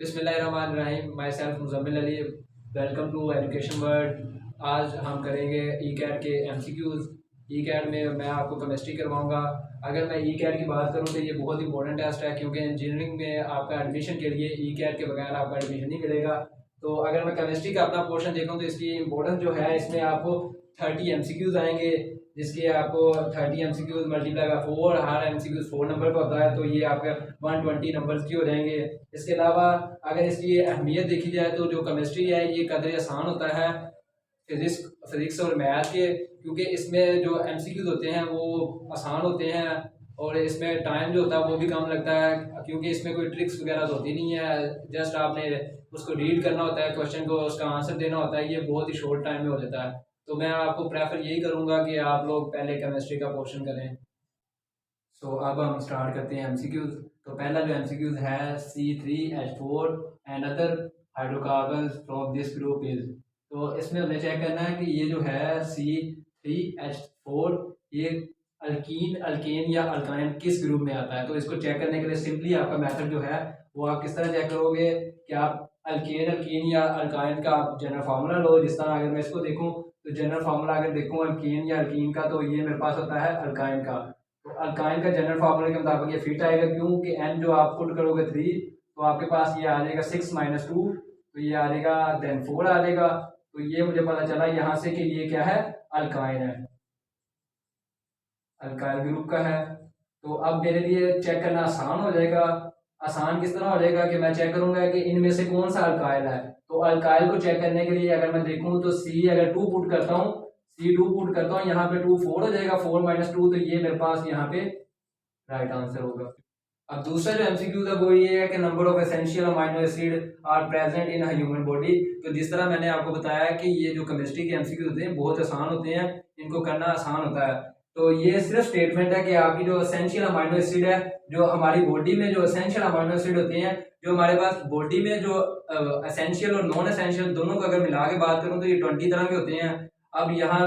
बिस्मिल्लाहिर्रहमानिर्रहीम। Myself Muzammil Ali. Welcome to education world. आज हम करेंगे ई कैट के MCQs। ई कैट में मैं आपको केमिस्ट्री करवाऊंगा। अगर मैं ई कैट की बात करूं तो ये बहुत इंपॉर्टेंट टेस्ट है, क्योंकि इंजीनियरिंग में आपका एडमिशन के लिए ई कैट के बगैर आपका एडमिशन नहीं मिलेगा। तो अगर मैं केमिस्ट्री का अपना पोर्शन देखूँ तो इसकी इंपॉर्टेंस जो है, इसमें आपको 30 MCQs आएंगे, जिसके आपको 30 MCQs multiply by 4, her MCQ 4 number का होता है, तो ये आपका 120 नंबर्स की हो जाएंगे। इसके अलावा अगर इसकी अहमियत देखी जाए तो जो केमिस्ट्री है ये कदर आसान होता है फिजिक्स और मैथ के, क्योंकि इसमें जो MCQs होते हैं वो आसान होते हैं और इसमें टाइम जो होता है वो भी कम लगता है, क्योंकि इसमें कोई ट्रिक्स वगैरह तो होती नहीं है। जस्ट आपने उसको रीड करना होता है, क्वेश्चन को उसका आंसर देना होता है, ये बहुत ही शॉर्ट टाइम में हो जाता है। तो मैं आपको प्रेफर यही करूँगा कि आप लोग पहले केमिस्ट्री का पोर्शन करें। अब हम स्टार्ट करते हैं MCQs। तो पहला जो MCQs है, C3H4 and other hydrocarbons from this group is. तो इसमें हमें चेक करना है कि ये जो है C3H4 ये अल्कीन, अल्केन या अल्काइन किस ग्रुप में आता है। तो इसको चेक करने के लिए सिंपली आपका मेथड जो है वो आप किस तरह चेक करोगे कि आप अल्केन, अल्कीन या अल्काइन का आप जनरल फार्मूला लो। जिस तरह अगर मैं इसको देखूं तो जनरल फार्मूला अगर देखूं अल्केन या अल्कीन का, तो ये मेरे पास होता है अल्काइन का। तो अल्काइन का जनरल फार्मूले के मुताबिक ये फिट आएगा, क्यों कि n जो आप पुट करोगे 3, तो आपके पास ये आ जाएगा 6 - 2, तो ये आ जाएगा देन 4 आ जाएगा। तो ये मुझे पता चला यहाँ से कि ये क्या है, अल्काइन है, अल्काइल ग्रुप का है। तो अब मेरे लिए चेक करना आसान हो जाएगा। आसान किस तरह हो जाएगा कि मैं चेक करूंगा कि इनमें से कौन सा अल्काइल है। तो अल्काइल को चेक करने के लिए अगर मैं देखूं तो C अगर 2 पुट करता हूँ, C2 पुट करता हूँ, यहाँ पे 2 4 हो जाएगा, 4 - 2, तो ये मेरे पास यहाँ पे राइट आंसर होगा। अब दूसरा जो MCQ था वो ये है कि number of essential amino acid are present in human body. तो जिस तरह मैंने आपको बताया कि ये जो केमिस्ट्री के MCQ होते हैं बहुत आसान होते हैं, इनको करना आसान होता है। तो ये सिर्फ स्टेटमेंट है कि आपकी जो एसेंशियल अमाइनो एसिड है, जो हमारी बॉडी में जो एसेंशियल अमाइनो एसिड होते हैं, जो हमारे पास बॉडी में जो एसेंशियल और नॉन एसेंशियल दोनों को अगर मिला के बात करूं तो ये 20 तरह के होते हैं। अब यहाँ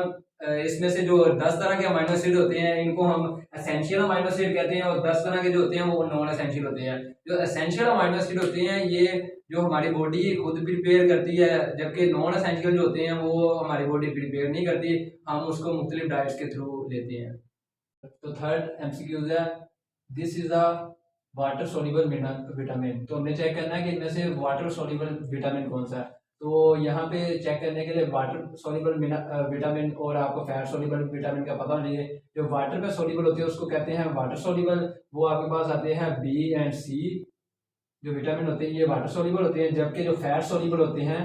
इसमें से जो 10 तरह के अमाइनो एसिड होते हैं इनको हम एसेंशियल अमाइनो एसिड कहते हैं, और 10 तरह के जो होते हैं वो नॉन एसेंशियल होते हैं। जो एसेंशियल अमाइनो एसिड होते हैं ये जो हमारी बॉडी खुद प्रिपेयर करती है, जबकि नॉन एसेंशियल जो होते हैं वो हमारी बॉडी प्रिपेयर नहीं करती, हम उसको मुख्तलिफ डाइट्स के थ्रू लेते हैं। तो थर्ड MCQ है, this is a water soluble vitamin. तो हमें चेक करना है कि इनमें से वाटर सोल्यूबल विटामिन कौन सा है। तो यहाँ पे चेक करने के लिए वाटर सोल्यूबल विटामिन और आपको फैट सोल्यूबल विटामिन का पता होना चाहिए। जो वाटर में सोल्यूबल होते हैं उसको कहते हैं वाटर सोल्यूबल, वो आपके पास आते हैं B एंड C। जो विटामिन होते हैं ये वाटर सोल्यूबल होते हैं, जबकि जो फैट सोल्यूबल होते हैं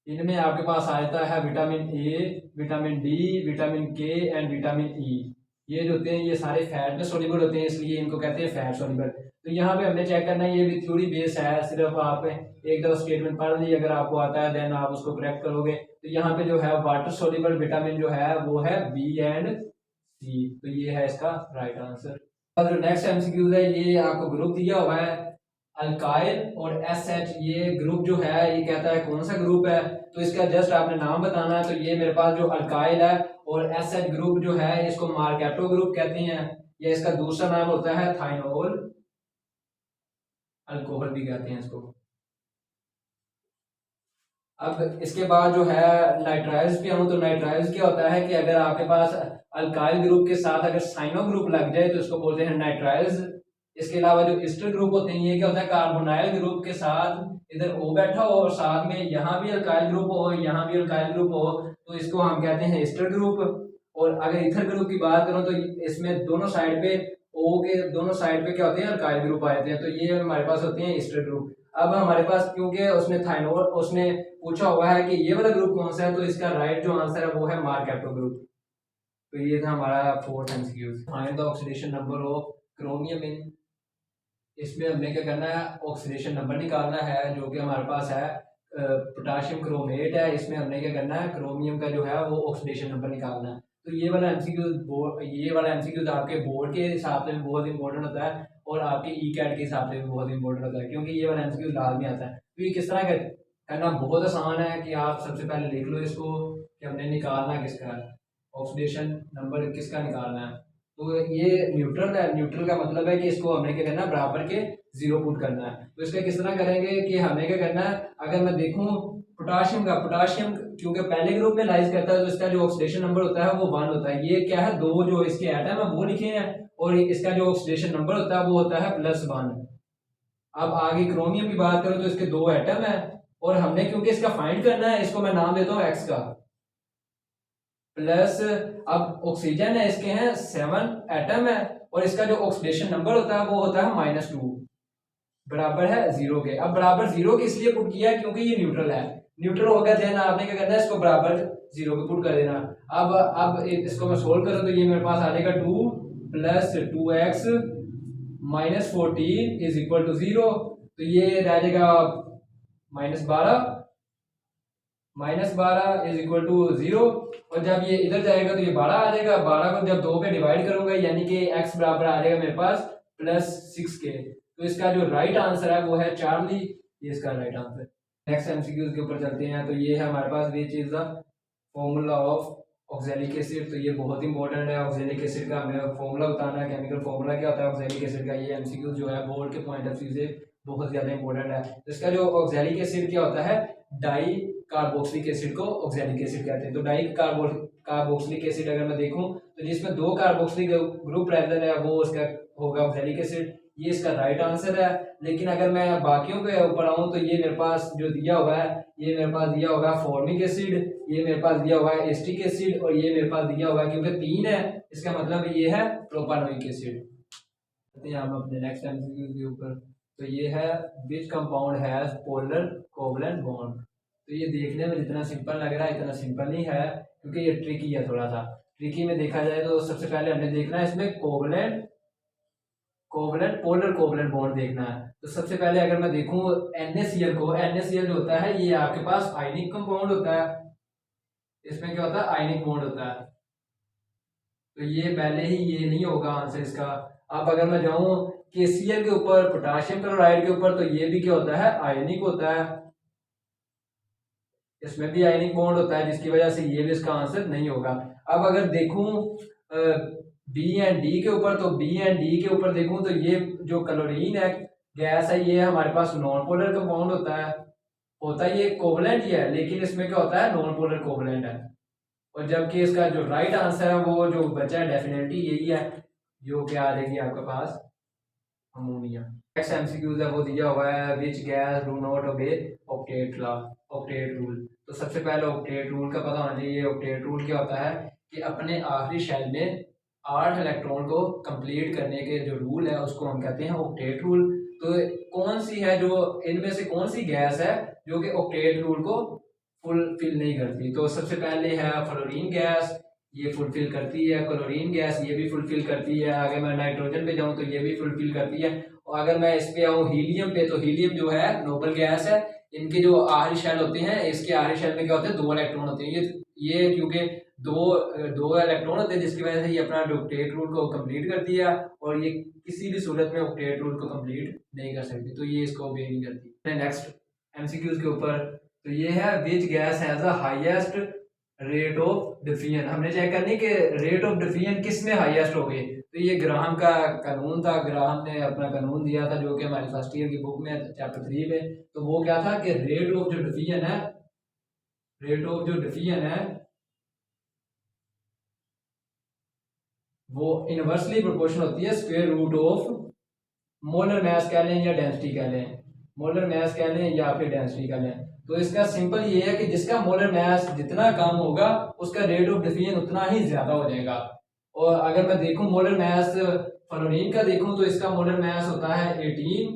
इनमें आपके पास आता है vitamin A, vitamin D, vitamin K and vitamin E। ये जो होते हैं ये सारे फैट में सोल्यूबल होते हैं, इसलिए इनको कहते हैं फैट सोल्यूबल। तो यहाँ पे हमने चेक करना है, ये भी थ्योरी बेस है, सिर्फ आप एक दो स्टेटमेंट पढ़ ली, अगर आपको आता है देन आप उसको करेक्ट करोगे। तो यहाँ पे जो है वाटर सोल्यूबल विटामिन जो है वो है B एंड C, तो ये है इसका राइट आंसर। जो नेक्स्ट MCQ है ये आपको ग्रुप दिया हुआ है अल्काइल और SH। ये ग्रुप जो है ये कहता है कौन सा ग्रुप है, तो इसका जस्ट आपने नाम बताना है। तो ये मेरे पास जो अल्काइल है और SH ग्रुप जो है इसको मार्केटो ग्रुप कहते हैं, या इसका दूसरा नाम होता है थाइनोल अल्कोहल भी कहते हैं इसको। अब इसके बाद जो है नाइट्राइल्स पे आऊँ, तो नाइट्राइल्स क्या होता है कि अगर आपके पास अल्काइल ग्रुप के साथ अगर साइनो ग्रुप लग जाए तो इसको बोलते हैं नाइट्राइल्स। इसके अलावा जो ईस्टर ग्रुप होते हैं ये क्या होता है, कार्बोनाइल ग्रुप के साथ इधर O बैठा हो और साथ में यहाँ भी अल्काइल ग्रुप हो, यहाँ भी अल्काइल ग्रुप हो, तो इसको हम कहते हैं ईस्टर ग्रुप। और अगर इथर ग्रुप की बात करूं तो इसमें दोनों साइड पे O के दोनों साइड पे क्या होते हैं, अल्काइल ग्रुप आ जाते हैं, तो ये हमारे पास होते हैं ईस्टर ग्रुप। अब हमारे पास क्योंकि उसने थाइनोल उसने पूछा हुआ है कि ये वाला ग्रुप कौन सा है, तो इसका राइट जो आंसर है वो है मार्केटो ग्रुप। तो ये था हमारा fourth MCQ। Find the oxidation number of chromium इन। इसमें हमने क्या करना है, ऑक्सीडेशन नंबर निकालना है, जो कि हमारे पास है पोटाशियम क्रोमेट है। इसमें हमने क्या करना है, क्रोमियम का जो है वो ऑक्सीडेशन नंबर निकालना है। तो ये वाला MCQ आपके बोर्ड के हिसाब से भी बहुत इंपॉर्टेंट होता है और आपके ई कैट के हिसाब से भी बहुत इंपॉर्टेंट होता है, क्योंकि ये वाला MCQ लाजमी आता है। तो ये किस तरह करना बहुत आसान है कि आप सबसे पहले लिख लो इसको कि हमने निकालना किसका है, ऑक्सीडेशन नंबर किसका निकालना है। तो ये न्यूट्रल है, न्यूट्रल का मतलब है कि इसको हमने क्या करना है, बराबर के जीरो पुट करना है। तो इसका किस तरह करेंगे कि हमें क्या करना है, अगर मैं देखूं पोटाशियम क्योंकि पहले ग्रुप में लाइज करता है तो इसका जो ऑक्सीडेशन नंबर होता है वो 1 होता है। ये क्या है, दो जो इसके एटम है वो लिखे हैं और इसका जो ऑक्सीडेशन नंबर होता है वो होता है +1। अब आगे क्रोमियम की बात करूं तो इसके दो एटम है और हमने क्योंकि इसका फाइंड करना है, इसको मैं नाम देता हूं एक्स का। प्लस अब ऑक्सीजन है, इसके हैं 7 एटम है और इसका जो ऑक्सीडेशन नंबर होता है वो होता है -2, बराबर है 0 के। अब बराबर 0 के इसलिए पुट किया क्योंकि ये न्यूट्रल है। न्यूट्रल हो गया देना, आपने क्या करना है, इसको बराबर 0 पे पुट कर देना। अब इसको मैं सोल्व करूं तो ये मेरे पास आ जाएगा 2 + 2x - 14 = 0। तो ये रह जाएगा -12 = 0। और जब ये इधर जाएगा तो ये 12 आ जाएगा। 12 को जब 2 पे डिवाइड करूंगा यानी कि x बराबर आ जाएगा मेरे पास +6 के। तो इसका जो राइट आंसर है वो है चार्ली, ये इसका राइट आंसर। नेक्स्ट एमसीक्यूज के ऊपर चलते हैं। तो ये है हमारे पास which is the formula of oxalic acid. तो ये बहुत इंपॉर्टेंट है, ऑक्सैलिक एसिड का हमें फॉर्मूला बताना है, केमिकल फॉर्मूला क्या होता है ऑक्सैलिक एसिड का। ये एमसीक्यूज जो है बोर्ड के पॉइंट ऑफ व्यू से बहुत ज्यादा इंपॉर्टेंट है। तो इसका जो ऑक्सैलिक एसिड क्या होता है, डाई कार्बोक्सिलिक एसिड को ऑक्सैलिक एसिड कहते हैं। तो डाई कार्बोक्सिलिक एसिड अगर मैं देखूं तो जिसमें 2 कार्बोक्सिलिक ग्रुप प्रेजेंट है वो उसका होगा ऑक्सैलिक एसिड, ये इसका राइट आंसर है। लेकिन अगर मैं बाकियों के ऊपर आऊं तो ये मेरे पास जो दिया हुआ है, ये मेरे पास दिया होगा फॉर्मिक एसिड, ये मेरे पास दिया हुआ है एस्टिक एसिड और ये मेरे पास दिया हुआ है, क्योंकि 3 है इसका मतलब ये है प्रोपानोइक एसिड। हम अपने नेक्स्ट एमसीक्यू के ऊपर। तो ये है which compound has polar covalent bond. तो ये देखने में जितना सिंपल लग रहा है इतना सिंपल नहीं है, क्योंकि ये ट्रिकी है थोड़ा सा। ट्रिकी में देखा जाए तो सबसे पहले हमने देखना है इसमें कोवलेंट पोलर कोवलेंट बॉन्ड देखना है। तो सबसे पहले अगर मैं देखूं NaCl को, NaCl जो होता है ये आपके पास आयनिक कंपाउंड होता है, इसमें क्या होता है, आयनिक बॉन्ड होता है। तो ये पहले ही ये नहीं होगा आंसर इसका। अब अगर मैं जाऊं KCl के ऊपर, पोटाशियम क्लोराइड के ऊपर, तो ये भी क्या होता है, आयनिक होता है, इसमें भी आयनिक बॉन्ड होता है, जिसकी वजह से ये भी इसका आंसर नहीं होगा। अब अगर देखूं बी एंड डी के ऊपर, तो बी एंड डी के ऊपर देखूं तो ये जो क्लोरीन है गैस है, ये हमारे पास नॉन पोलर कंपाउंड होता है ये कोवलेंट ही है, लेकिन इसमें क्या होता है, नॉन पोलर कोवलेंट है। और जबकि इसका जो राइट आंसर है वो जो बचा है डेफिनेटली यही है, जो क्या आ जाएगी आपके पास, अमोनिया। नेक्स्ट एमसीक्यूज है वो दिया हुआ है which gas do not obey octet law, octet rule. तो सबसे पहले ऑक्टेट रूल का पता होना चाहिए। ऑक्टेट रूल क्या होता है कि अपने आखिरी शेल में 8 इलेक्ट्रॉन को कंप्लीट करने के जो रूल है उसको हम कहते हैं ऑक्टेट रूल। तो कौन सी है, जो इनमें से कौन सी गैस है जो कि ऑक्टेट रूल को फुलफिल नहीं करती। तो सबसे पहले है फ्लोरीन गैस, ये फुलफिल करती है। क्लोरीन गैस ये भी फुलफिल करती है। अगर मैं नाइट्रोजन पे जाऊं तो ये भी फुलफिल करती है। और अगर मैं इस पे आऊं हीलियम पे, तो हीलियम जो है नोबल गैस है। इनके जो आखिरी शेल होते हैं, इसके आखिरी शेल में क्या होते हैं, 2 इलेक्ट्रॉन होते हैं। ये क्योंकि दो इलेक्ट्रॉन होते हैं जिसकी वजह से ये अपना ऑक्टेट रूल को कंप्लीट करती है, और ये किसी भी सूरत में ऑक्टेट रूल को कंप्लीट नहीं कर सकती, तो ये इसको ओबे नहीं करती। नेक्स्ट एमसीक्यूज के ऊपर। तो ये है which gas has the highest rate of diffusion. हमने चेक करनी कि रेट ऑफ डिफिजन किस में हाईएस्ट हो गई। तो ये ग्राहम का कानून था, ग्राहम ने अपना कानून दिया था जो कि हमारी फर्स्ट ईयर की बुक में चैप्टर 3 में। तो वो क्या था कि रेट ऑफ जो डिफिजन है वो इनवर्सली प्रोपोर्शनल होती है square root of molar mass कह लें या डेंसिटी कह लें, मोलर मास कह लें या फिर डेंसिटी कह लें। तो इसका सिंपल ये है कि जिसका मोलर मास जितना कम होगा उसका रेट ऑफ डिफिजन उतना ही ज्यादा हो जाएगा। और अगर मैं देखूं मोलर मास फ्लोरीन का देखूं तो इसका मोलर मास होता है 18।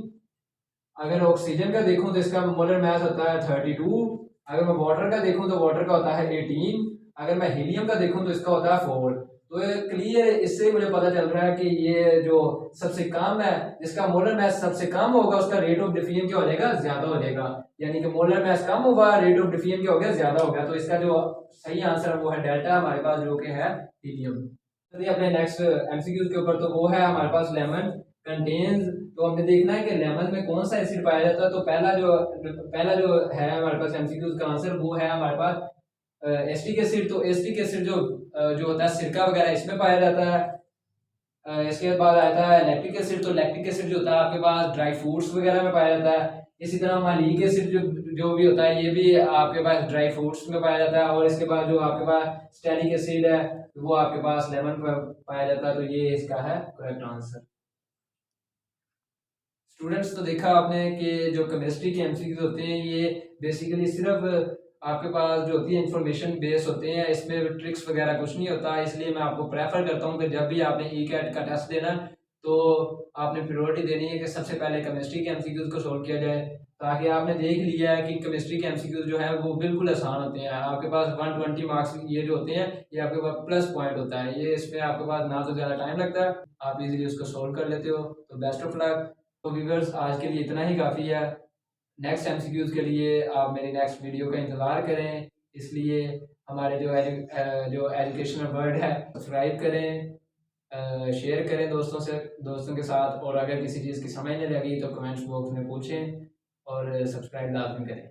अगर ऑक्सीजन का देखूं तो इसका मोलर मास होता है 32। अगर मैं वाटर का देखूं तो वाटर का होता है 18। अगर मैं हीलियम का देखूं तो इसका होता है 4। तो क्लियर, इससे मुझे पता चल रहा है कि ये जो सबसे कम है, जिसका मोलर मास सबसे कम होगा उसका रेट ऑफ डिफिजन क्या हो जाएगा, ज्यादा हो जाएगा। यानी कि मोलर मास कम होगा, रेट ऑफ डिफिजन क्या हो गया, ज्यादा हो गया। तो इसका जो सही आंसर है वो है डेल्टा, हमारे पास जो कि है हीलियम। तो अपने नेक्स्ट एमसीक्यूज के ऊपर। तो वो है हमारे पास लेमन कंटेन्स। तो हमने देखना है कि लेमन में कौन सा एसिड पाया जाता है। तो पहला जो है हमारे पास एमसीक्यूज का आंसर वो है हमारे पास एस्टिक एसिड। तो एस्टिक एसिड जो होता है सिरका वगैरह इसमें पाया जाता है। इसके बाद आता है लैक्टिक एसिड। तो लैक्टिक एसिड जो होता है आपके पास ड्राई फ्रूट्स वगैरह में पाया जाता है। इसी तरह मालिक एसिड जो जो भी होता है ये भी आपके पास ड्राई फ्रूट्स में पाया जाता है। और इसके बाद जो आपके पास स्टेरिक एसिड है वो आपके पास लेमन में पाया जाता है। तो ये इसका है करेक्ट आंसर। स्टूडेंट्स, तो देखा आपने कि जो केमिस्ट्री के एमसीक्यूज होते हैं ये बेसिकली सिर्फ आपके पास जो होती है इंफॉर्मेशन बेस होते हैं, इसमें ट्रिक्स वगैरह कुछ नहीं होता। इसलिए मैं आपको प्रेफर करता हूँ कि जब भी आपने ई कैट का टेस्ट देना तो आपने प्रायोरिटी देनी है कि सबसे पहले केमिस्ट्री के एमसीक्यूज को सोल्व किया जाए, ताकि आपने देख लिया है कि केमिस्ट्री के एमसीक्यूज जो है वो बिल्कुल आसान होते हैं। आपके पास 120 मार्क्स ये जो होते हैं ये आपके पास प्लस पॉइंट होता है। ये इसमें आपके पास ना तो ज़्यादा टाइम लगता है, आप इजीली उसको सोल्व कर लेते हो। तो बेस्ट ऑफ लक। तो व्यूअर्स, आज के लिए इतना ही काफ़ी है। नेक्स्ट एमसीक्यूज़ के लिए आप मेरी नेक्स्ट वीडियो का इंतज़ार करें। इसलिए हमारे जो एजुकेशनल वर्ड है सब्सक्राइब करें, शेयर करें दोस्तों के साथ। और अगर किसी चीज़ की समझ नहीं लगी तो कमेंट्स बॉक्स में पूछें और सब्सक्राइब लाजमी करें।